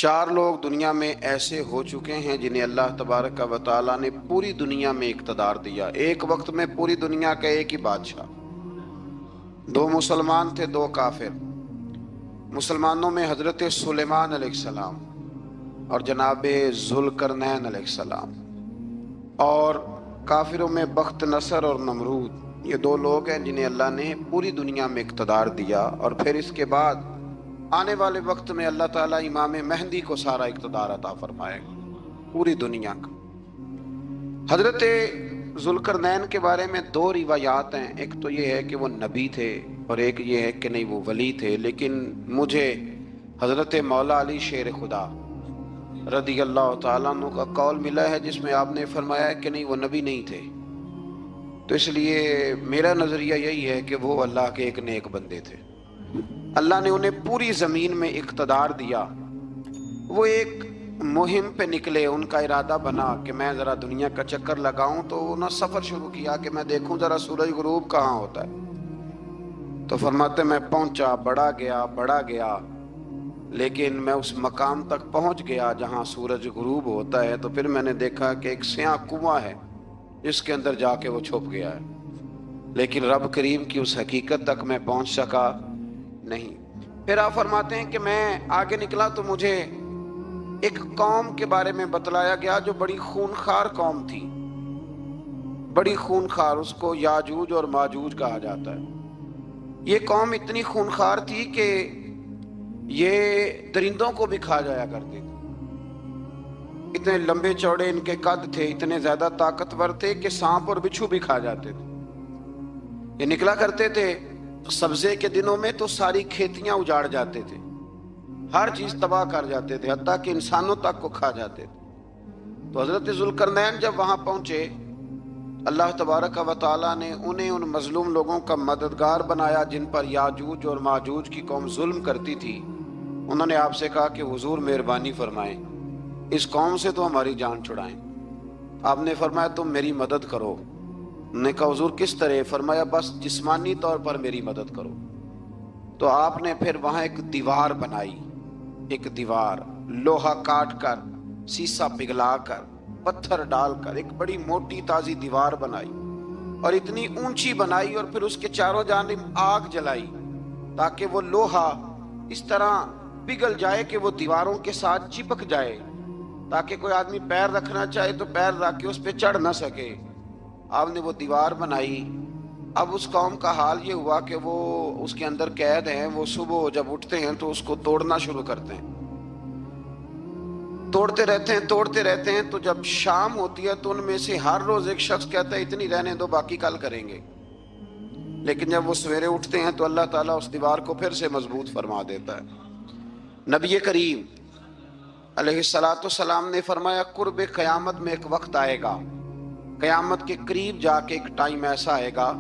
4 لوگ دنیا میں ایسے ہو چکے ہیں جنہیں اللہ تبارک و تعالیٰ نے پوری دنیا میں اقتدار دیا، ایک وقت میں پوری دنیا کا ایک ہی بادشاہ۔ 2 مسلمان تھے، 2 کافر۔ مسلمانوں میں حضرت سلیمان علیہ السلام اور جناب ذوالقرنین علیہ السلام، اور کافروں میں بخت نصر اور نمرود۔ یہ 2 لوگ ہیں جنہیں اللہ نے پوری دنیا میں اقتدار دیا، اور پھر اس کے بعد آنے والے وقت میں اللہ تعالیٰ امام مہدی کو سارا اقتدار عطا فرمائے گا پوری دنیا کا۔ حضرت ذوالقرنین کے بارے میں 2 روایات ہیں، ایک تو یہ ہے کہ وہ نبی تھے اور ایک یہ ہے کہ نہیں وہ ولی تھے، لیکن مجھے حضرت مولا علی شیر خدا رضی اللہ تعالیٰ عنہ کا قول ملا ہے جس میں آپ نے فرمایا ہے کہ نہیں وہ نبی نہیں تھے، تو اس لیے میرا نظریہ یہی ہے کہ وہ اللہ کے ایک نیک بندے تھے۔ اللہ نے انہیں پوری زمین میں اقتدار دیا۔ وہ ایک مہم پہ نکلے، ان کا ارادہ بنا کہ میں ذرا دنیا کا چکر لگاؤں، تو انہوں نے سفر شروع کیا کہ میں دیکھوں ذرا سورج غروب کہاں ہوتا ہے۔ تو فرماتے میں پہنچا، بڑا گیا، لیکن میں اس مقام تک پہنچ گیا جہاں سورج غروب ہوتا ہے، تو پھر میں نے دیکھا کہ ایک سیاہ کنواں ہے جس کے اندر جا کے وہ چھپ گیا ہے، لیکن رب کریم کی اس حقیقت تک میں پہنچ سکا نہیں۔ پھر آپ فرماتے ہیں کہ میں آگے نکلا تو مجھے ایک قوم کے بارے میں بتلایا گیا جو بڑی خونخوار قوم تھی، بڑی خونخوار، اس کو یاجوج اور ماجوج کہا جاتا ہے۔ یہ قوم اتنی خونخوار تھی کہ یہ درندوں کو بھی کھا جایا کرتے تھے، اتنے لمبے چوڑے ان کے قد تھے، اتنے زیادہ طاقتور تھے کہ سانپ اور بچھو بھی کھا جاتے تھے۔ یہ نکلا کرتے تھے سبزے کے دنوں میں تو ساری کھیتیاں اجاڑ جاتے تھے، ہر چیز تباہ کر جاتے تھے، حتیٰ کہ انسانوں تک کو کھا جاتے تھے۔ تو حضرت ذوالقرنین جب وہاں پہنچے، اللہ تبارک و تعالیٰ نے انہیں ان مظلوم لوگوں کا مددگار بنایا جن پر یاجوج اور ماجوج کی قوم ظلم کرتی تھی۔ انہوں نے آپ سے کہا کہ حضور مہربانی فرمائیں، اس قوم سے تو ہماری جان چھڑائیں۔ آپ نے فرمایا تم میری مدد کرو۔ انہوں نے کہا حضور کس طرح؟ فرمایا بس جسمانی طور پر میری مدد کرو۔ تو آپ نے پھر وہاں ایک دیوار بنائی، ایک دیوار لوہا کاٹ کر، سیسا پگھلا کر، پتھر ڈال کر ایک بڑی موٹی تازی دیوار بنائی، اور اتنی اونچی بنائی، اور پھر اس کے چاروں جانب آگ جلائی تاکہ وہ لوہا اس طرح پگھل جائے کہ وہ دیواروں کے ساتھ چپک جائے، تاکہ کوئی آدمی پیر رکھنا چاہے تو پیر رکھ کے اس پہ چڑھ نہ سکے۔ آپ نے وہ دیوار بنائی۔ اب اس قوم کا حال یہ ہوا کہ وہ اس کے اندر قید ہیں، وہ صبح جب اٹھتے ہیں تو اس کو توڑنا شروع کرتے ہیں، توڑتے رہتے ہیں، تو جب شام ہوتی ہے تو ان میں سے ہر روز ایک شخص کہتا ہے اتنی رہنے دو، باقی کل کریں گے۔ لیکن جب وہ سویرے اٹھتے ہیں تو اللہ تعالیٰ اس دیوار کو پھر سے مضبوط فرما دیتا ہے۔ نبی کریم علیہ الصلاۃ والسلام نے فرمایا قرب قیامت میں ایک وقت آئے گا، قیامت کے قریب جا کے ایک ٹائم ایسا آئے گا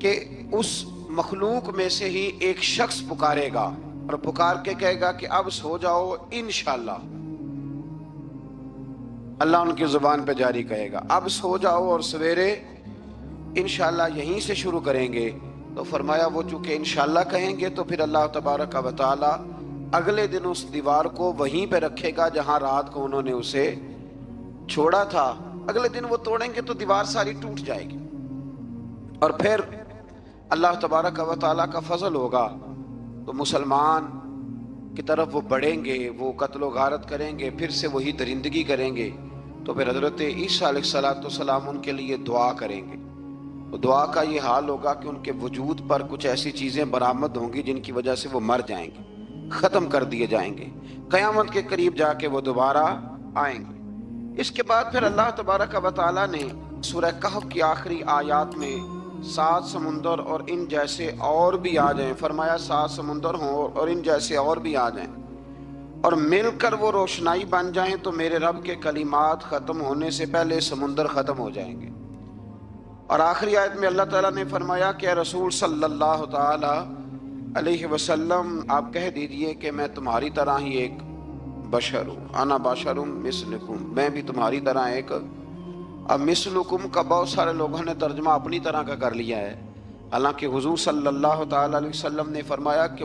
کہ اس مخلوق میں سے ہی ایک شخص پکارے گا، اور پکار کے کہے گا کہ اب سو جاؤ انشاءاللہ۔ اللہ ان کی زبان پہ جاری کہے گا اب سو جاؤ اور سویرے انشاءاللہ یہیں سے شروع کریں گے۔ تو فرمایا وہ چونکہ انشاءاللہ کہیں گے تو پھر اللہ تبارک و تعالی اگلے دن اس دیوار کو وہیں پہ رکھے گا جہاں رات کو انہوں نے اسے چھوڑا تھا۔ اگلے دن وہ توڑیں گے تو دیوار ساری ٹوٹ جائے گی، اور پھر اللہ تبارک و تعالیٰ کا فضل ہوگا تو مسلمان کی طرف وہ بڑھیں گے، وہ قتل و غارت کریں گے، پھر سے وہی درندگی کریں گے۔ تو پھر حضرت عیسیٰ علیہ السلام ان کے لیے دعا کریں گے، تو دعا کا یہ حال ہوگا کہ ان کے وجود پر کچھ ایسی چیزیں برآمد ہوں گی جن کی وجہ سے وہ مر جائیں گے، ختم کر دیے جائیں گے، قیامت کے قریب جا کے وہ دوبارہ آئیں گے۔ اس کے بعد پھر اللہ تبارک و تعالیٰ نے سورہ کہف کی آخری آیات میں 7 سمندر اور ان جیسے اور بھی آ جائیں، فرمایا 7 سمندر ہوں اور ان جیسے اور بھی آ جائیں، اور مل کر وہ روشنائی بن جائیں تو میرے رب کے کلمات ختم ہونے سے پہلے سمندر ختم ہو جائیں گے۔ اور آخری آیت میں اللہ تعالیٰ نے فرمایا کہ اے رسول صلی اللہ تعالی علیہ وسلم آپ کہہ دیجئے کہ میں تمہاری طرح ہی ایک بشر ہوں، انا بشر مثلکم، میں بھی تمہاری طرح ایک۔ اب مثلکم کا بہت سارے لوگوں نے ترجمہ اپنی طرح کا کر لیا ہے، حالانکہ حضور صلی اللہ تعالی علیہ وسلم نے فرمایا کہ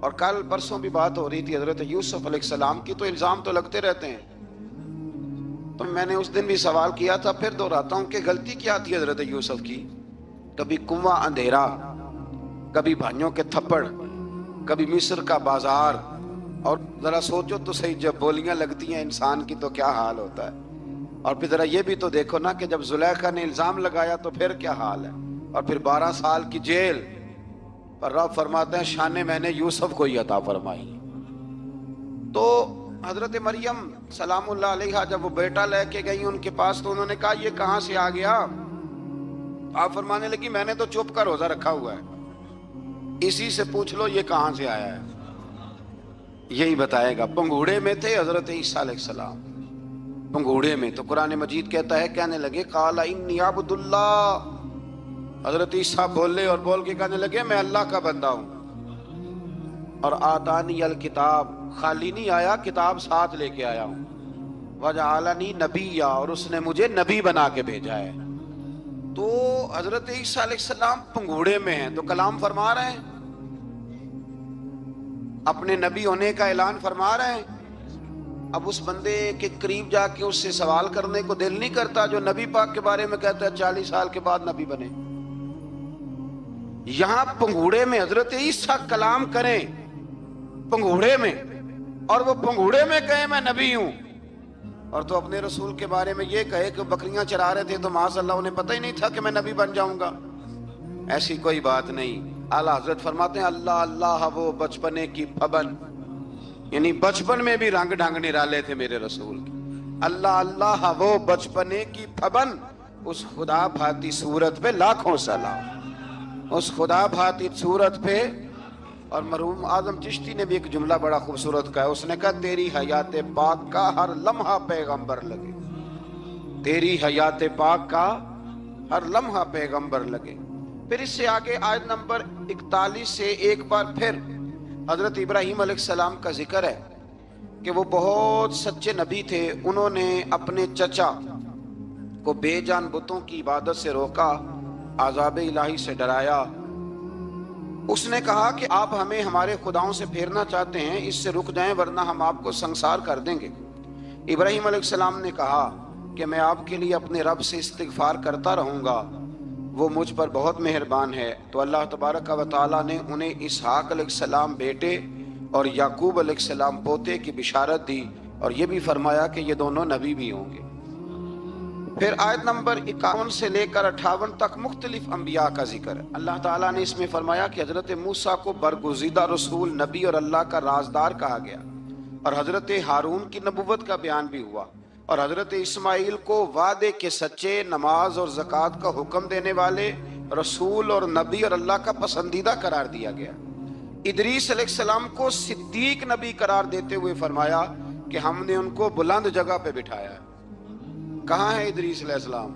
اور کل پرسوں بھی بات ہو رہی تھی حضرت یوسف علیہ السلام کی، تو الزام تو لگتے رہتے ہیں. تو میں نے اس دن بھی سوال کیا تھا، پھر دہراتا ہوں کہ غلطی کیا تھی حضرت یوسف کی؟ کبھی کنواں اندھیرا، کبھی بھائیوں کے تھپڑ، کبھی مصر کا بازار. اور ذرا سوچو تو صحیح، جب بولیاں لگتی ہیں انسان کی تو کیا حال ہوتا ہے. اور پھر ذرا یہ بھی تو دیکھو نا کہ جب زلیخا نے الزام لگایا تو پھر کیا حال ہے. اور پھر 12 سال کی جیل. پر رب فرماتے ہیں شان میں نے یوسف کو ہی عطا فرمائی. تو حضرت مریم سلام اللہ علیہا جب وہ بیٹا لے کے گئی ان کے پاس تو انہوں نے کہا یہ کہاں سے آ گیا؟ آپ فرمانے لگی میں نے تو چپ کر روزہ رکھا ہوا ہے، اسی سے پوچھ لو یہ کہاں سے آیا ہے، یہی بتائے گا. پنگوڑے میں تھے حضرت عیسیٰ علیہ السلام، پنگوڑے میں. تو قرآن مجید کہتا ہے کہنے لگے قال انی عبد اللہ. حضرت عیسیٰ بولے اور بول کے کہنے لگے میں اللہ کا بندہ ہوں. اور آتانی الکتاب، خالی نہیں آیا، کتاب ساتھ لے کے آیا ہوں. وجعلنی نبیا، اور اس نے مجھے نبی بنا کے بھیجا ہے. تو حضرت عیسیٰ علیہ السلام پنگوڑے میں ہیں تو کلام فرما رہے ہیں، اپنے نبی ہونے کا اعلان فرما رہے ہیں. اب اس بندے کے قریب جا کے اس سے سوال کرنے کو دل نہیں کرتا جو نبی پاک کے بارے میں کہتا ہے 40 سال کے بعد نبی بنے. یہاں پنگوڑے میں حضرت عیسیٰ کلام کریں پنگوڑے میں، اور وہ پنگوڑے میں کہے میں نبی ہوں. اور تو اپنے رسول کے بارے میں یہ کہے کہ بکریاں چرا رہے تھے تو معاذ اللہ انہیں پتہ ہی نہیں تھا کہ میں نبی بن جاؤں گا. ایسی کوئی بات نہیں. اعلیٰ حضرت فرماتے ہیں اللہ اللہ وہ بچپنے کی پھبن، یعنی بچپن میں بھی رنگ ڈھنگ نرالے تھے میرے رسول کی. اللہ اللہ وہ بچپنے کی پھبن، اس خدا بھاتی صورت پہ لاکھوں سلام، اس خدا بھاتی صورت پہ. اور مرحوم اعظم چشتی نے بھی ایک جملہ بڑا خوبصورت کہا، اس نے کہا تیری حیات پاک کا ہر لمحہ پیغمبر لگے، تیری حیات پاک کا ہر لمحہ پیغمبر لگے. پھر اس سے آگے آیت نمبر 41 سے ایک بار پھر حضرت ابراہیم علیہ السلام کا ذکر ہے کہ وہ بہت سچے نبی تھے. انہوں نے اپنے چچا کو بے جان بتوں کی عبادت سے روکا، عذاب الہی سے ڈرایا. اس نے کہا کہ آپ ہمیں ہمارے خداؤں سے پھیرنا چاہتے ہیں، اس سے رک جائیں ورنہ ہم آپ کو سنسار کر دیں گے. ابراہیم علیہ السلام نے کہا کہ میں آپ کے لیے اپنے رب سے استغفار کرتا رہوں گا، وہ مجھ پر بہت مہربان ہے. تو اللہ تبارک و تعالیٰ نے انہیں اسحاق علیہ السلام بیٹے اور یعقوب علیہ السلام پوتے کی بشارت دی، اور یہ بھی فرمایا کہ یہ دونوں نبی بھی ہوں گے. پھر آیت نمبر 51 سے لے کر 58 تک مختلف انبیاء کا ذکر ہے. اللہ تعالیٰ نے اس میں فرمایا کہ حضرت موسیٰ کو برگزیدہ رسول، نبی اور اللہ کا رازدار کہا گیا، اور حضرت ہارون کی نبوت کا بیان بھی ہوا، اور حضرت اسماعیل کو وعدے کے سچے، نماز اور زکوٰۃ کا حکم دینے والے رسول اور نبی اور اللہ کا پسندیدہ قرار دیا گیا. ادریس علیہ السلام کو صدیق نبی قرار دیتے ہوئے فرمایا کہ ہم نے ان کو بلند جگہ پہ بٹھایا ہے. کہاں ہے ادریس علیہ السلام؟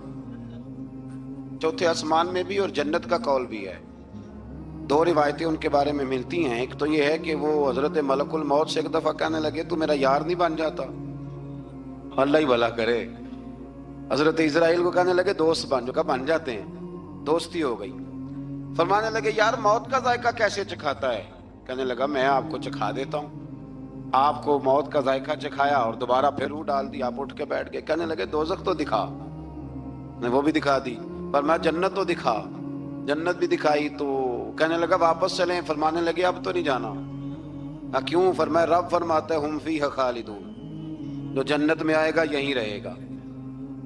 چوتھے آسمان میں بھی، اور جنت کا قول بھی ہے. دو روایتیں ان کے بارے میں ملتی ہیں. ایک تو یہ ہے کہ وہ حضرت ملک الموت سے ایک دفعہ کہنے لگے تو میرا یار نہیں بن جاتا؟ اللہ ہی بھلا کرے. حضرت اسرائیل کو کہنے لگے دوست بن، جو کہ بن جاتے ہیں، دوستی ہو گئی. فرمانے لگے یار موت کا ذائقہ کیسے چکھاتا ہے؟ کہنے لگا میں آپ کو چکھا دیتا ہوں. آپ کو موت کا ذائقہ چکھایا اور دوبارہ پھر روح ڈال دی، آپ اٹھ کے بیٹھ گئے. کہنے لگے دوزخ تو دکھا، نے وہ بھی دکھا دی. فرمایا جنت تو دکھا، جنت بھی دکھائی. تو کہنے لگا واپس چلیں. فرمانے لگے اب تو نہیں جانا. کیوں؟ فرمایا رب فرماتا ہے ہم فیہ خالدون، جو جنت میں آئے گا یہیں رہے گا.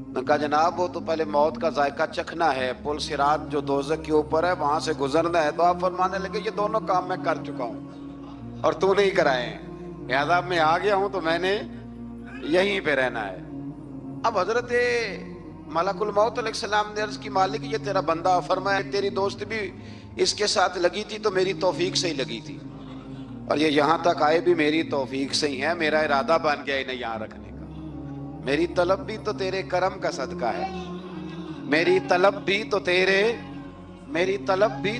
میں کہا جناب وہ تو پہلے موت کا ذائقہ چکھنا ہے، پل صراط جو دوزخ کے اوپر ہے وہاں سے گزرنا ہے. تو آپ فرمانے لگے یہ دونوں کام میں کر چکا ہوں اور تو نہیں کرائے ہیں، لہذا میں آ گیا ہوں تو میں نے یہیں پہ رہنا ہے. اب حضرت ملک الموت علیہ السلام نے عرض کی مالک یہ تیرا بندہ. فرمایا تیری دوست بھی اس کے ساتھ لگی تھی تو میری توفیق سے ہی لگی تھی، اور یہ یہاں تک آئے بھی میری توفیق سے ہی ہے. میرا ارادہ بن گیا انہیں یہاں رکھنے کا. میری طلب بھی تو تیرے کرم کا صدقہ ہے، میری طلب بھی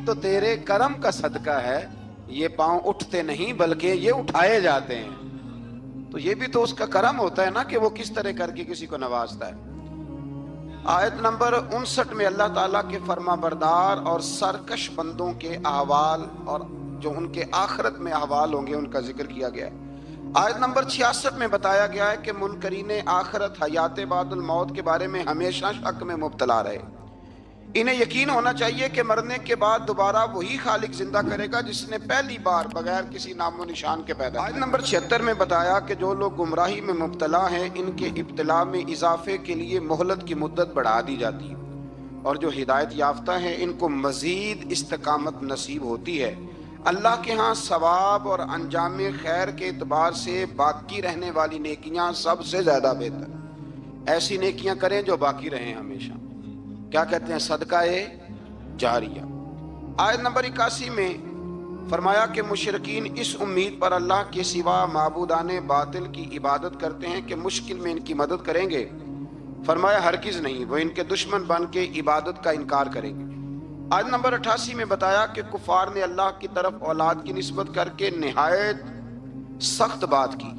تو تیرے کرم کا صدقہ ہے. یہ پاؤں اٹھتے نہیں بلکہ یہ اٹھائے جاتے ہیں. تو یہ بھی تو اس کا کرم ہوتا ہے نا کہ وہ کس طرح کر کے کسی کو نوازتا ہے. آیت نمبر 59 میں اللہ تعالیٰ کے فرما بردار اور سرکش بندوں کے احوال اور جو ان کے آخرت میں احوال ہوں گے ان کا ذکر کیا گیا ہے۔ آیت نمبر 66 میں بتایا گیا ہے کہ منکرین آخرت حیات بعد الموت کے بارے میں ہمیشہ شک میں مبتلا رہے۔ انہیں یقین ہونا چاہیے کہ مرنے کے بعد دوبارہ وہی خالق زندہ کرے گا جس نے پہلی بار بغیر کسی نام و نشان کے پیدا کیا۔ آیت نمبر 76 میں بتایا کہ جو لوگ گمراہی میں مبتلا ہیں ان کے ابتلا میں اضافے کے لیے مہلت کی مدت بڑھا دی جاتی ہے، اور جو ہدایت یافتہ ہیں ان کو مزید استقامت نصیب ہوتی ہے۔ اللہ کے ہاں ثواب اور انجام خیر کے اعتبار سے باقی رہنے والی نیکیاں سب سے زیادہ بہتر۔ ایسی نیکیاں کریں جو باقی رہیں ہمیشہ، کیا کہتے ہیں؟ صدقہ جاریہ۔ آیت نمبر 81 میں فرمایا کہ مشرکین اس امید پر اللہ کے سوا معبودان باطل کی عبادت کرتے ہیں کہ مشکل میں ان کی مدد کریں گے، فرمایا ہرگز نہیں، وہ ان کے دشمن بن کے عبادت کا انکار کریں گے۔ آیت نمبر 88 میں بتایا کہ کفار نے اللہ کی طرف اولاد کی نسبت کر کے نہایت سخت بات کی۔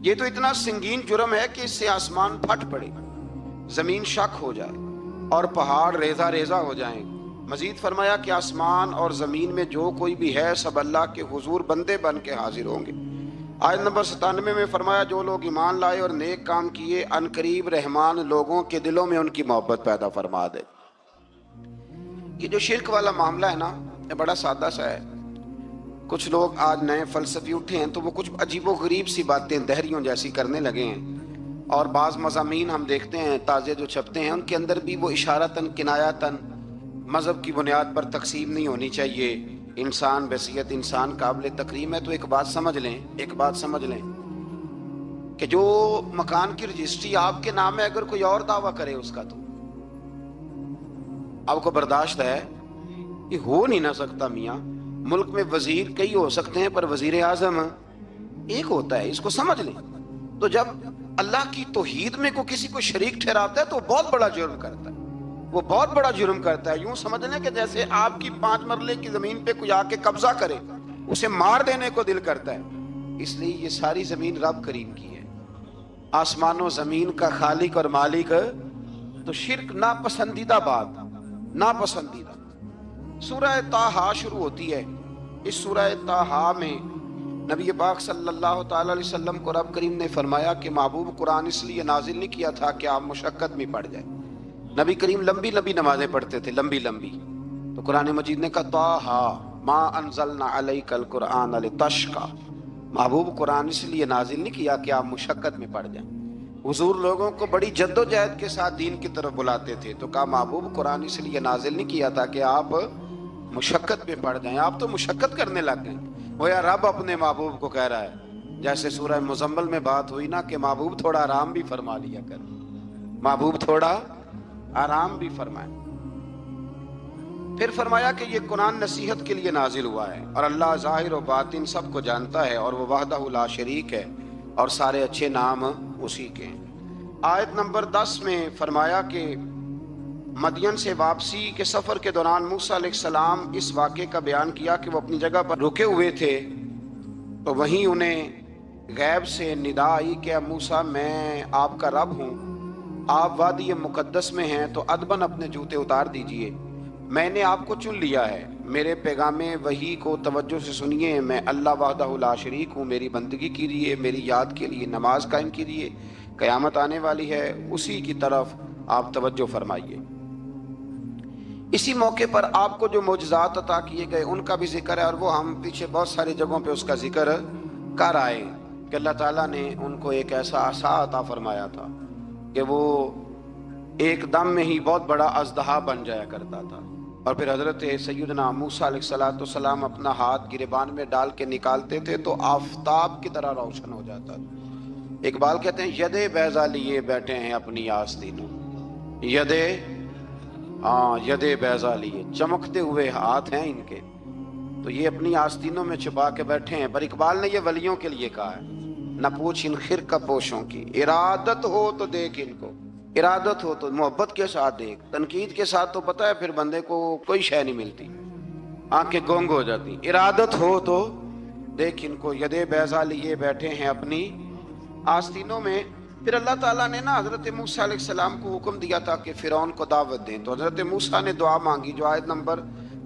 یہ تو اتنا سنگین جرم ہے کہ اس سے آسمان پھٹ پڑے، زمین شک ہو جائے اور پہاڑ ریزہ ریزہ ہو جائیں۔ مزید فرمایا کہ آسمان اور زمین میں جو کوئی بھی ہے سب اللہ کے حضور بندے بن کے حاضر ہوں گے۔ آیت نمبر 97 میں فرمایا جو لوگ ایمان لائے اور نیک کام کیے ان قریب رحمان لوگوں کے دلوں میں ان کی محبت پیدا فرما دے۔ یہ جو شرک والا معاملہ ہے نا، یہ بڑا سادہ سا ہے۔ کچھ لوگ آج نئے فلسفی اٹھے ہیں تو وہ کچھ عجیب و غریب سی باتیں دہریوں جیسی کرنے لگے ہیں، اور بعض مضامین ہم دیکھتے ہیں تازے جو چھپتے ہیں ان کے اندر بھی وہ اشارتاً کنایاتاً مذہب کی بنیاد پر تقسیم نہیں ہونی چاہیے، انسان بحیثیت انسان قابل تکریم ہے۔ تو ایک بات سمجھ لیں کہ جو مکان کی رجسٹری آپ کے نام ہے اگر کوئی اور دعویٰ کرے اس کا تو آپ کو برداشت ہے؟ یہ ہو نہیں نہ سکتا میاں۔ ملک میں وزیر کئی ہو سکتے ہیں پر وزیر اعظم ایک ہوتا ہے، اس کو سمجھ لیں۔ تو جب اللہ کی توحید میں کو کسی کو شریک ٹھہراتا ہے تو بہت بڑا جرم کرتا ہے، وہ بہت بڑا جرم کرتا ہے۔ یوں سمجھ لیں کہ جیسے آپ کی 5 مرلے کی زمین پہ کوئی آ کے قبضہ کرے، اسے مار دینے کو دل کرتا ہے۔ اس لیے یہ ساری زمین رب کریم کی ہے، آسمان و زمین کا خالق اور مالک۔ تو شرک ناپسندیدہ بات، ناپسندیدہ۔ سورہ طٰہٰ شروع ہوتی ہے۔ اس سورہ طٰہٰ میں نبی پاک صلی اللہ تعالی علیہ وسلم کو رب کریم نے فرمایا کہ محبوب قرآن اس لیے نازل نہیں کیا تھا کہ آپ مشقت میں پڑ جائیں۔ نبی کریم لمبی لمبی نمازیں پڑھتے تھے، لمبی لمبی۔ تو قرآن مجید نے کہا طٰہٰ ما انزلنا علیک القرآن لتشقیٰ، محبوب قرآن اس لیے نازل نہیں کیا کہ آپ مشقت میں پڑ جائیں۔ حضور لوگوں کو بڑی جد و جہد کے ساتھ دین کی طرف بلاتے تھے، تو کہا محبوب قرآن اس لیے نازل نہیں کیا تھا کہ آپ مشقت میں پڑ جائیں۔ آپ تو مشقت کرنے لگ گئے۔ وہ یا رب اپنے محبوب کو کہہ رہا ہے، جیسے سورہ مزمل میں بات ہوئی نا کہ محبوب تھوڑا آرام بھی فرما لیا کر، محبوب تھوڑا آرام بھی فرمائے۔ پھر فرمایا کہ یہ قرآن نصیحت کے لیے نازل ہوا ہے، اور اللہ ظاہر و باطن سب کو جانتا ہے، اور وہ وحدہ لا شریک ہے، اور سارے اچھے نام اسی کے ہیں۔ آیت نمبر 10 میں فرمایا کہ مدین سے واپسی کے سفر کے دوران موسیٰ علیہ السلام اس واقعے کا بیان کیا کہ وہ اپنی جگہ پر رکے ہوئے تھے، تو وہیں انہیں غیب سے ندا آئی کہ اے موسیٰ میں آپ کا رب ہوں، آپ وادی مقدس میں ہیں تو ادباً اپنے جوتے اتار دیجئے، میں نے آپ کو چن لیا ہے، میرے پیغام وحی کو توجہ سے سنیے، میں اللہ وحدہ لا شریک ہوں، میری بندگی کیجیے، میری یاد کے لیے نماز قائم کیجیے، قیامت آنے والی ہے، اسی کی طرف آپ توجہ فرمائیے۔ اسی موقع پر آپ کو جو معجزات عطا کیے گئے ان کا بھی ذکر ہے، اور وہ ہم پیچھے بہت ساری جگہوں پہ اس کا ذکر کر آئے کہ اللہ تعالیٰ نے ان کو ایک ایسا عصا عطا فرمایا تھا کہ وہ ایک دم میں ہی بہت بڑا اژدہا بن جایا کرتا تھا، اور پھر حضرت سیدنا موسیٰ علیہ السلام اپنا ہاتھ گریبان میں ڈال کے نکالتے تھے تو آفتاب کی طرح روشن ہو جاتا تھا۔ اقبال کہتے ہیں یدے بیضا لیے بیٹھے ہیں اپنی آستینوں، یدے بیضا لیے، چمکتے ہوئے ہاتھ ہیں ان کے، تو یہ اپنی آستینوں میں چھپا کے بیٹھے ہیں۔ پر اقبال نے یہ ولیوں کے لیے کہا ہے، نہ پوچھ ان خرقہ پوشوں کی، ارادت ہو تو دیکھ ان کو، ارادت ہو تو محبت کے ساتھ دیکھ، تنقید کے ساتھ تو پتہ ہے پھر بندے کو کوئی شے نہیں ملتی، آنکھیں گونگ ہو جاتی۔ ارادت ہو تو دیکھ ان کو، یدے بیضا لیے بیٹھے ہیں اپنی آستینوں میں۔ پھر اللہ تعالیٰ نے نا حضرت موسیٰ علیہ السلام کو حکم دیا تھا کہ فرعون کو دعوت دیں، تو حضرت موسیٰ نے دعا مانگی جو آیت نمبر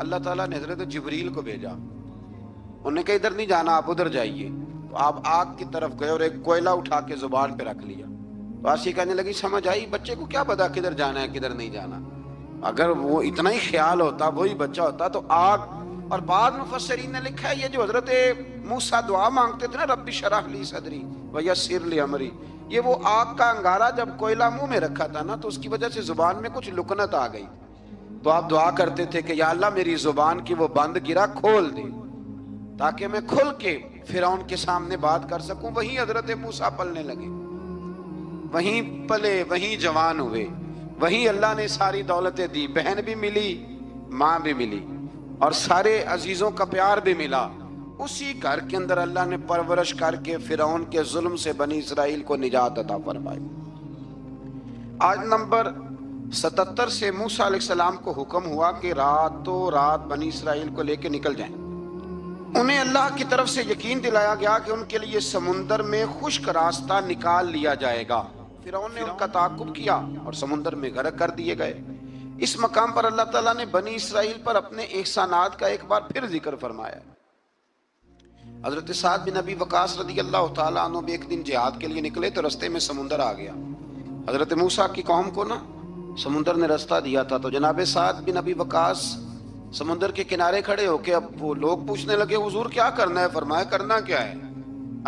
اللہ تعالیٰ نے حضرت جبریل کو بھیجا، انہوں نے کہا ادھر نہیں جانا، آپ ادھر جائیے. تو آپ آگ کی طرف گئے اور ایک کوئلہ اٹھا کے زبان پہ رکھ لیا. تو آسی کہنے لگی سمجھ آئی، بچے کو کیا پتا کدھر جانا ہے کدھر نہیں جانا. اگر وہ اتنا ہی خیال ہوتا، وہی بچہ ہوتا تو آگ. اور بعض مفسرین نے لکھا ہے یہ جو حضرت موسیٰ دعا مانگتے تھے نا، رب اشرح لی صدری ویسر لی امری، یہ وہ آگ کا انگارہ جب کوئلہ منہ میں رکھا تھا نا تو اس کی وجہ سے زبان میں کچھ لکنت آ گئی. تو آپ دعا کرتے تھے کہ یا اللہ میری زبان کی وہ بند گرا کھول دے تاکہ میں کھل کے فرعون کے سامنے بات کر سکوں. وہیں حضرت موسیٰ پلنے لگے، وہیں پلے، وہیں جوان ہوئے، وہیں اللہ نے ساری دولتیں دی، بہن بھی ملی، ماں بھی ملی، اور سارے عزیزوں کا پیار بھی ملا. اسی گھر کے اندر اللہ نے پرورش کر کے فرعون کے ظلم سے بنی اسرائیل کو نجات عطا فرمائی. آج نمبر 77 سے موسیٰ علیہ السلام کو حکم ہوا کہ راتوں رات بنی اسرائیل کو لے کے نکل جائیں. انہیں اللہ کی طرف سے یقین دلایا گیا کہ ان کے لیے سمندر میں خشک راستہ نکال لیا جائے گا. فرعون نے ان کا تعاقب کیا اور سمندر میں غرق کر دیے گئے. اس مقام پر اللہ تعالیٰ نے بنی اسرائیل پر اپنے احسانات کا ایک بار پھر ذکر فرمایا. حضرت سعد بن ابی وقاص رضی اللہ تعالیٰ عنہ بھی ایک دن جہاد کے لیے نکلے تو رستے میں سمندر آ گیا. حضرت موسیٰ کی قوم کو نا سمندر نے رستہ دیا تھا. تو جناب سعد بن ابی وقاص سمندر کے کنارے کھڑے ہو کے، اب وہ لوگ پوچھنے لگے حضور کیا کرنا ہے؟ فرمایا کرنا کیا ہے،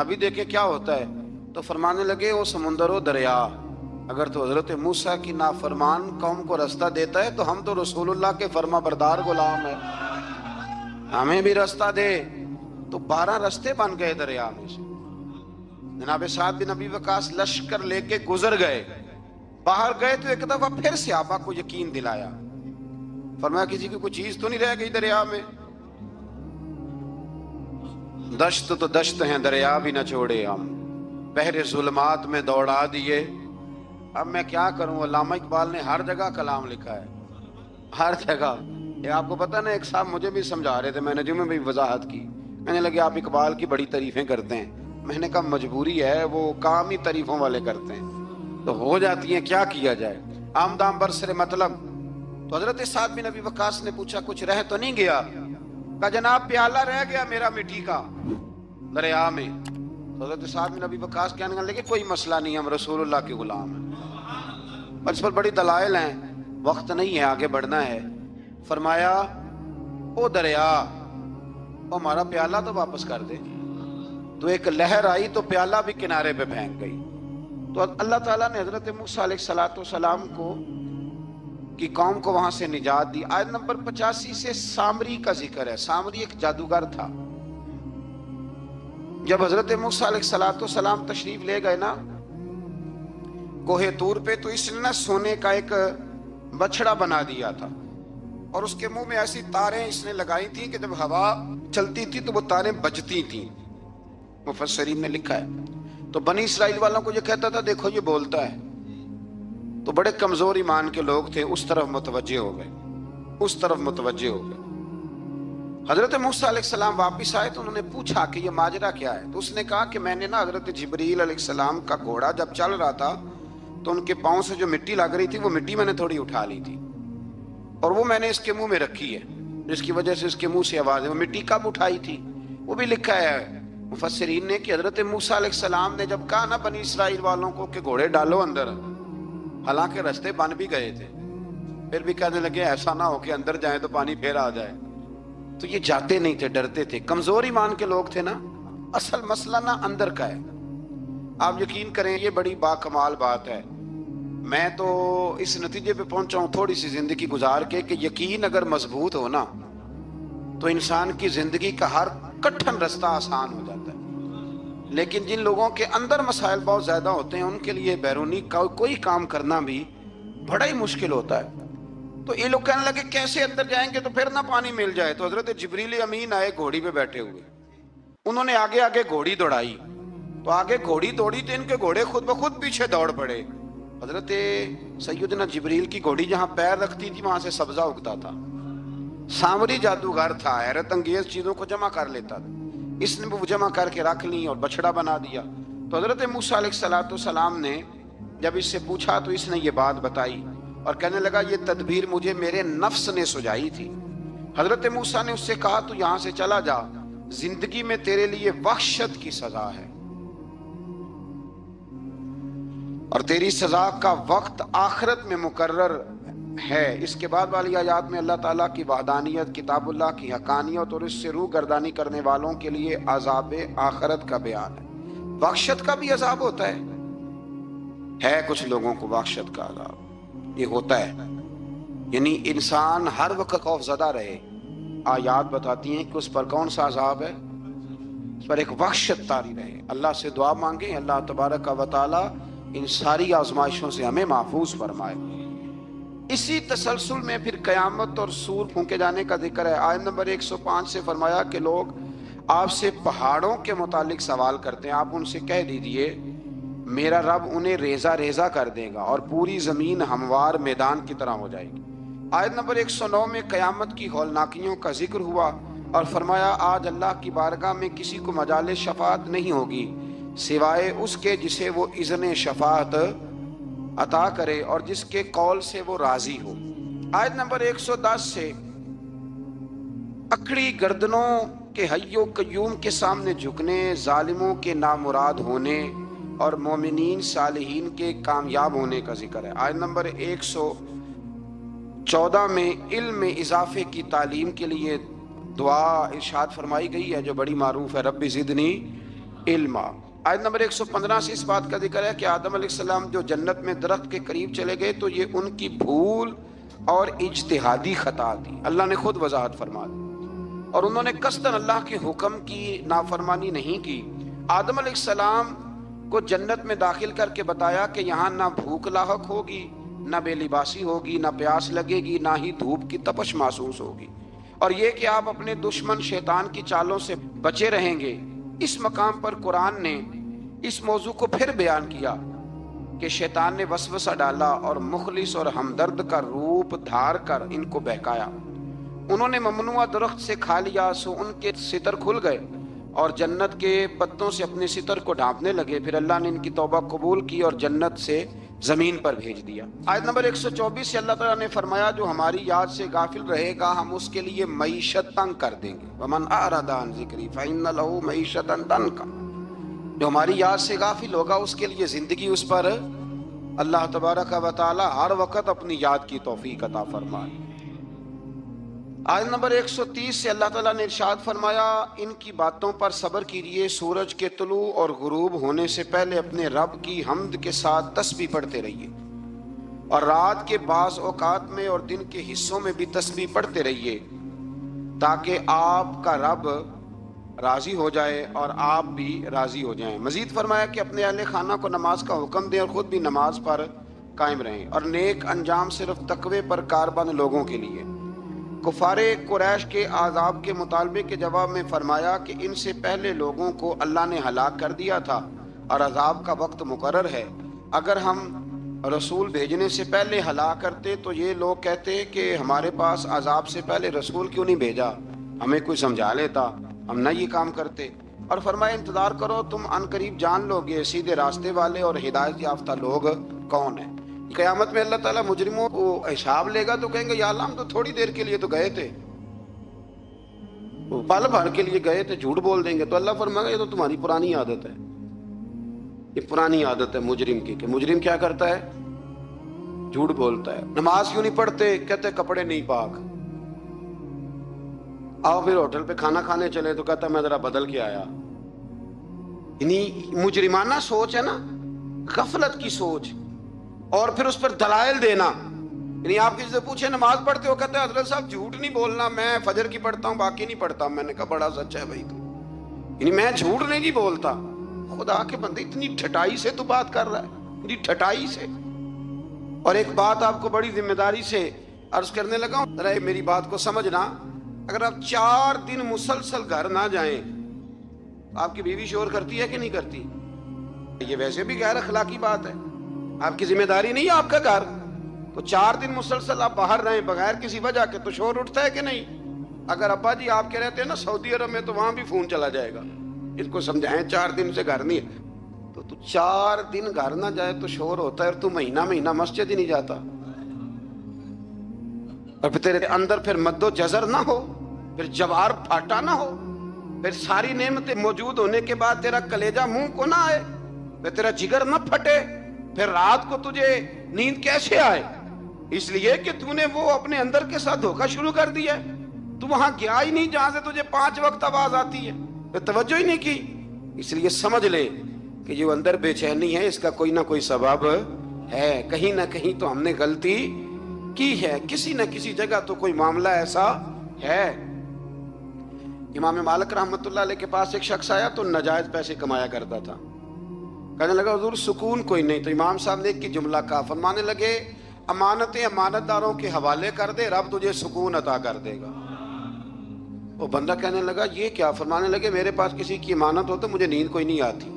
ابھی دیکھیں کیا ہوتا ہے. تو فرمانے لگے وہ سمندر و دریا اگر تو حضرت موسیٰ کی نافرمان قوم کو رستہ دیتا ہے تو ہم تو رسول اللہ کے فرما بردار غلام ہیں، ہمیں بھی رستہ دے. تو 12 رستے بن گئے دریا میں سے. جناب سعد بن ابی وقاص لشکر لے کے گزر گئے، باہر گئے تو ایک دفعہ پھر صحابہ کو یقین دلایا. فرمایا کسی کی کوئی چیز تو نہیں رہ گئی دریا میں؟ دشت تو دشت ہیں، دریا بھی نہ چھوڑے ہم، بحر ظلمات میں دوڑا دیے. اب میں کیا کروں؟ علامہ اقبال نے ہر جگہ کلام لکھا ہے، ہر جگہ. یہ آپ کو پتہ نا، ایک صاحب مجھے بھی سمجھا رہے تھے، میں نے جمعے میں بھی وضاحت کی. کہنے لگے آپ اقبال کی بڑی تعریفیں کرتے ہیں. میں نے کہا مجبوری ہے، وہ کام ہی تعریفوں والے کرتے ہیں تو ہو جاتی ہیں، کیا کیا جائے. آمدام برسر مطلب. تو حضرت سعد بن ابی وقاص نے پوچھا کچھ رہ تو نہیں گیا؟ کہا جناب پیالہ رہ گیا میرا مٹی کا دریا میں. تو حضرت سعد بن ابی وقاص کہنے لگے کوئی مسئلہ نہیں، ہم رسول اللہ کے غلام ہیں. اور اس پر بڑی دلائل ہیں، وقت نہیں ہے، آگے بڑھنا ہے. فرمایا او دریا، او ہمارا پیالہ تو واپس کر دے. تو ایک لہر آئی تو پیالہ بھی کنارے پہ پھینک گئی. تو اللہ تعالیٰ نے حضرت موسیٰ علیہ السلام کو کی قوم کو وہاں سے نجات دی. آیت نمبر 85 سے سامری کا ذکر ہے. سامری ایک جادوگر تھا. جب حضرت موسیٰ علیہ السلام تشریف لے گئے نا کوہ طور پہ، تو اس نے نا سونے کا ایک بچڑا بنا دیا تھا اور اس کے منہ میں ایسی تاریں اس نے لگائی تھیں کہ جب ہوا چلتی تھی تو وہ تاریں بجتی تھیں. مفسرین نے لکھا ہے. تو بنی اسرائیل والوں کو یہ کہتا تھا دیکھو یہ بولتا ہے. تو بڑے کمزور ایمان کے لوگ تھے، اس طرف متوجہ ہو گئے، اس طرف متوجہ ہو گئے. حضرت موسیٰ علیہ السلام واپس آئے تو انہوں نے پوچھا کہ یہ ماجرا کیا ہے. تو اس نے کہا کہ میں نے نا حضرت جبریل علیہ السلام کا گھوڑا جب چل رہا تھا تو ان کے پاؤں سے جو مٹی لگ رہی تھی وہ مٹی میں نے تھوڑی اٹھا لی تھی اور وہ میں نے اس کے منہ میں رکھی ہے، جس کی وجہ سے اس کے منہ سے آواز ہے. وہ مٹی کب اٹھائی تھی وہ بھی لکھا ہے مفسرین نے کہ حضرت موسیٰ علیہ السلام نے جب کہا نا بنی اسرائیل والوں کو کہ گھوڑے ڈالو اندر، حالانکہ رستے بن بھی گئے تھے، پھر بھی کہنے لگے ایسا نہ ہو کہ اندر جائیں تو پانی پھر آ جائے. تو یہ جاتے نہیں تھے، ڈرتے تھے، کمزور ایمان کے لوگ تھے نا. اصل مسئلہ نا اندر کا ہے. آپ یقین کریں یہ بڑی باکمال بات ہے. میں تو اس نتیجے پہ پہنچا ہوں تھوڑی سی زندگی گزار کے کہ یقین اگر مضبوط ہو نا تو انسان کی زندگی کا ہر کٹھن رستہ آسان ہو جاتا ہے. لیکن جن لوگوں کے اندر مسائل بہت زیادہ ہوتے ہیں ان کے لیے بیرونی کوئی کام کرنا بھی بڑا ہی مشکل ہوتا ہے. تو یہ لوگ کہنے لگے کیسے اندر جائیں گے تو پھر نہ پانی مل جائے. تو حضرت جبریل امین آئے گھوڑی پہ بیٹھے ہوئے، انہوں نے آگے آگے گھوڑی دوڑائی. تو آگے گھوڑی دوڑی تو ان کے گھوڑے خود بخود پیچھے دوڑ پڑے. حضرت سیدنا جبریل کی گھوڑی جہاں پیر رکھتی تھی وہاں سے سبزہ اگتا تھا. سامری جادوگر تھا، حیرت انگیز چیزوں کو جمع کر لیتا تھا. اس نے وہ جمع کر کے رکھ لی اور بچڑا بنا دیا. تو حضرت موسیٰ علیہ السلام نے جب اس سے پوچھا تو اس نے یہ بات بتائی اور کہنے لگا یہ تدبیر مجھے میرے نفس نے سجائی تھی. حضرت موسیٰ نے اس سے کہا تو یہاں سے چلا جا، زندگی میں تیرے لیے وحشت کی سزا ہے، اور تیری سزا کا وقت آخرت میں مقرر ہے۔ اس کے بعد والی آیات میں اللہ تعالیٰ کی وحدانیت، کتاب اللہ کی حقانیت اور اس سے روح گردانی کرنے والوں کے لیے عذاب آخرت کا بیان ہے۔ وحشت کا بھی عذاب ہوتا ہے کچھ لوگوں کو وحشت کا عذاب یہ ہوتا ہے، یعنی انسان ہر وقت خوف زدہ رہے۔ آیات بتاتی ہیں کہ اس پر کون سا عذاب ہے، اس پر ایک وحشت طاری رہے۔ اللہ سے دعا مانگیں، اللہ تبارک و تعالی ان ساری آزمائشوں سے ہمیں محفوظ فرمائے۔ اسی تسلسل میں پھر قیامت اور سور پھونکے جانے کا ذکر ہے۔ آیت نمبر 105 سے فرمایا کہ لوگ آپ سے پہاڑوں کے متعلق سوال کرتے ہیں، آپ ان سے کہہ دیجئے میرا رب انہیں ریزہ ریزہ کر دے گا اور پوری زمین ہموار میدان کی طرح ہو جائے گی۔ آیت نمبر 109 میں قیامت کی ہولناکیوں کا ذکر ہوا اور فرمایا آج اللہ کی بارگاہ میں کسی کو مجال شفاعت نہیں ہوگی سوائے اس کے جسے وہ اذن شفاعت عطا کرے اور جس کے قول سے وہ راضی ہو۔ آیت نمبر 110 سے اکڑی گردنوں کے حی و قیوم کے سامنے جھکنے، ظالموں کے نامراد ہونے اور مومنین صالحین کے کامیاب ہونے کا ذکر ہے۔ آیت نمبر 114 میں علم میں اضافے کی تعلیم کے لیے دعا ارشاد فرمائی گئی ہے جو بڑی معروف ہے، رب زدنی علما۔ آیت نمبر 115 سے اس بات کا ذکر ہے کہ آدم علیہ السلام جو جنت میں درخت کے قریب چلے گئے تو یہ ان کی بھول اور اجتہادی خطا تھی، اللہ نے خود وضاحت فرما دی، اور انہوں نے قصداً اللہ کے حکم کی نافرمانی نہیں کی۔ آدم علیہ السلام کو جنت میں داخل کر کے بتایا کہ یہاں نہ بھوک لاحق ہوگی، نہ بے لباسی ہوگی، نہ پیاس لگے گی، نہ ہی دھوپ کی تپش محسوس ہوگی، اور یہ کہ آپ اپنے دشمن شیطان کی چالوں سے بچے رہیں گے۔ اس مقام پر قرآن نے اس موضوع کو پھر بیان کیا کہ شیطان نے وسوسہ ڈالا اور مخلص اور ہمدرد کا روپ دھار کر ان کو بہکایا۔ انہوں نے ممنوع درخت سے کھا لیا سو ان کے ستر کھل گئے اور جنت کے پتوں سے اپنے ستر کو ڈھانپنے لگے، پھر اللہ نے ان کی توبہ قبول کی اور جنت سے زمین پر بھیج دیا۔ آیت نمبر 124 سے اللہ تعالیٰ نے فرمایا جو ہماری یاد سے غافل رہے گا ہم اس کے لیے معیشت تنگ کر دیں گے، وَمَنْ أَعْرَضَ عَنْ ذِكْرِي فَإِنَّ لَهُ مَعِيشَةً ضَنْكًا۔ جو ہماری یاد سے غافل ہوگا اس کے لیے زندگی اس پر اللہ تبارک و تعالی ہر وقت اپنی یاد کی توفیق عطا فرمائے۔ آیت نمبر 130 سے اللہ تعالیٰ نے ارشاد فرمایا ان کی باتوں پر صبر کیجیے، سورج کے طلوع اور غروب ہونے سے پہلے اپنے رب کی حمد کے ساتھ تسبیح پڑھتے رہیے، اور رات کے بعض اوقات میں اور دن کے حصوں میں بھی تسبیح پڑھتے رہیے تاکہ آپ کا رب راضی ہو جائے اور آپ بھی راضی ہو جائیں۔ مزید فرمایا کہ اپنے اہل خانہ کو نماز کا حکم دیں اور خود بھی نماز پر قائم رہیں، اور نیک انجام صرف تقوی پر کاربند لوگوں کے لیے۔ کفار قریش کے عذاب کے مطالبے کے جواب میں فرمایا کہ ان سے پہلے لوگوں کو اللہ نے ہلاک کر دیا تھا اور عذاب کا وقت مقرر ہے، اگر ہم رسول بھیجنے سے پہلے ہلاک کرتے تو یہ لوگ کہتے کہ ہمارے پاس عذاب سے پہلے رسول کیوں نہیں بھیجا، ہمیں کوئی سمجھا لیتا، ہم نہ یہ کام کرتے۔ اور فرمایا انتظار کرو تم ان قریب جان لو گے سیدھے راستے والے اور ہدایت یافتہ لوگ کون ہیں۔ قیامت میں اللہ تعالیٰ مجرموں کو حساب لے گا تو کہیں گے یا اللہ ہم تو تھوڑی دیر کے لیے تو گئے تھے، پل بھر کے لیے گئے تھے، جھوٹ بول دیں گے، تو اللہ فرمائے گا یہ تو تمہاری پرانی عادت ہے، یہ پرانی عادت ہے مجرم کی، کہ مجرم کیا کرتا ہے، جھوٹ بولتا ہے۔ نماز کیوں نہیں پڑھتے، کہتے کپڑے نہیں پاک۔ آؤ پھر ہوٹل پہ کھانا کھانے چلے تو کہتا میں ذرا بدل کے آیا۔ یعنی مجرمانہ سوچ ہے نا، غفلت کی سوچ، اور پھر اس پر دلائل دینا۔ یعنی آپ کسی سے پوچھے نماز پڑھتے ہو، کہتے ہیں حضرت صاحب جھوٹ نہیں بولنا، میں فجر کی پڑھتا ہوں باقی نہیں پڑھتا۔ میں نے کہا بڑا سچا ہے بھائی تو، یعنی میں جھوٹ نہیں بولتا۔ خدا کے بندے اتنی ٹھٹائی سے تو بات کر رہا ہے، اتنی ٹھٹائی سے۔ اور ایک بات آپ کو بڑی ذمہ داری سے عرض کرنے لگا ہوں، ذرا میری بات کو سمجھنا، اگر آپ 4 دن مسلسل گھر نہ جائیں، آپ کی بیوی شور کرتی ہے کہ نہیں کرتی؟ یہ ویسے بھی غیر اخلاقی بات ہے، آپ کی ذمہ داری نہیں ہے آپ کا گھر، تو 4 دن مسلسل آپ باہر رہیں بغیر کسی وجہ کے تو شور اٹھتا ہے کہ نہیں؟ اگر ابا جی آپ کے رہتے ہیں نا سعودی عرب میں تو وہاں بھی فون چلا جائے گا، اس کو سمجھائیں 4 دن سے گھر نہیں ہے، تو 4 دن گھر نہ جائے تو شور ہوتا ہے، اور تو مہینہ مسجد ہی نہیں جاتا۔ اور پھر تیرے اندر پھر مد و جزر نہ ہو، پھر جوار پھاٹا نہ ہو، پھر ساری نعمتیں موجود ہونے کے بعد تیرا کلیجہ منہ کو نہ آئے، پھر تیرا جگر نہ پھٹے، پھر رات کو تجھے نیند کیسے آئے؟ اس لیے کہ تو نے وہ اپنے اندر کے ساتھ دھوکہ شروع کر دیا ہے۔ تو وہاں گیا ہی نہیں جہاں سے تجھے 5 وقت آواز آتی ہے، پھر توجہ ہی نہیں کی۔ اس لیے سمجھ لے کہ جو اندر بے چینی ہے اس کا کوئی نہ کوئی سبب ہے، کہیں نہ کہیں تو ہم نے غلطی کی ہے، کسی نہ کسی جگہ تو کوئی معاملہ ایسا ہے۔ امام مالک رحمۃ اللہ علیہ کے پاس ایک شخص آیا تو ناجائز پیسے کمایا کرتا تھا، کہنے لگا حضور سکون کوئی نہیں، تو امام صاحب نے ایک کی جملہ کہا، فرمانے لگے امانتیں امانت داروں کے حوالے کر دے، رب تجھے سکون عطا کر دے گا۔ وہ بندہ کہنے لگا یہ کیا؟ فرمانے لگے میرے پاس کسی کی امانت ہو تو مجھے نیند کوئی نہیں آتی،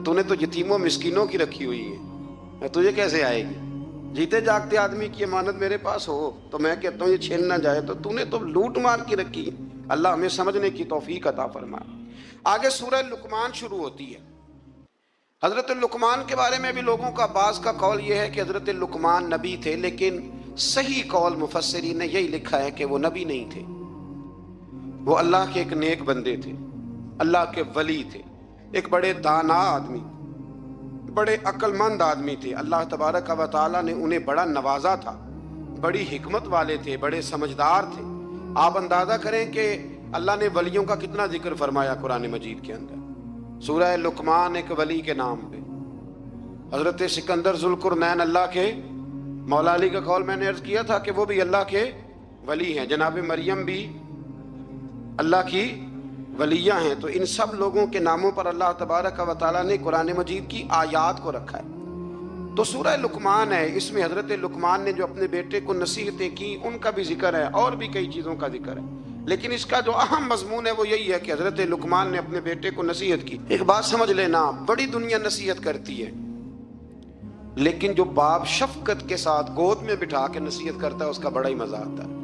تو نے تو یتیموں مسکینوں کی رکھی ہوئی ہے، تجھے کیسے آئے گی؟ جیتے جاگتے آدمی کی امانت میرے پاس ہو تو میں کہتا ہوں یہ چھین نہ جائے، تو نے تو لوٹ مار کی رکھی ہے۔ اللہ ہمیں سمجھنے کی توفیق عطا فرمائے۔ آگے سورہ لقمان شروع ہوتی ہے۔ حضرت لقمان کے بارے میں بھی لوگوں کا بعض کا قول یہ ہے کہ حضرت لقمان نبی تھے، لیکن صحیح قول مفسرین نے یہی لکھا ہے کہ وہ نبی نہیں تھے، وہ اللہ کے ایک نیک بندے تھے، اللہ کے ولی تھے، ایک بڑے دانا آدمی، بڑے عقل مند آدمی تھے۔ اللہ تبارک و تعالیٰ نے انہیں بڑا نوازا تھا، بڑی حکمت والے تھے، بڑے سمجھدار تھے۔ آپ اندازہ کریں کہ اللہ نے ولیوں کا کتنا ذکر فرمایا قرآن مجید کے اندر۔ سورہ لقمان ایک ولی کے نام پہ، حضرت سکندر ذوالقرنین اللہ کے مولا علی کا قول میں نے عرض کیا تھا کہ وہ بھی اللہ کے ولی ہیں، جناب مریم بھی اللہ کی ولیہ ہیں۔ تو ان سب لوگوں کے ناموں پر اللہ تبارک و تعالیٰ نے قرآن مجید کی آیات کو رکھا ہے۔ تو سورہ لقمان ہے، اس میں حضرت لقمان نے جو اپنے بیٹے کو نصیحتیں کی ان کا بھی ذکر ہے، اور بھی کئی چیزوں کا ذکر ہے، لیکن اس کا جو اہم مضمون ہے وہ یہی ہے کہ حضرت لقمان نے اپنے بیٹے کو نصیحت کی۔ ایک بات سمجھ لینا، بڑی دنیا نصیحت کرتی ہے، لیکن جو باپ شفقت کے ساتھ گود میں بٹھا کے نصیحت کرتا ہے اس کا بڑا ہی مزہ آتا ہے۔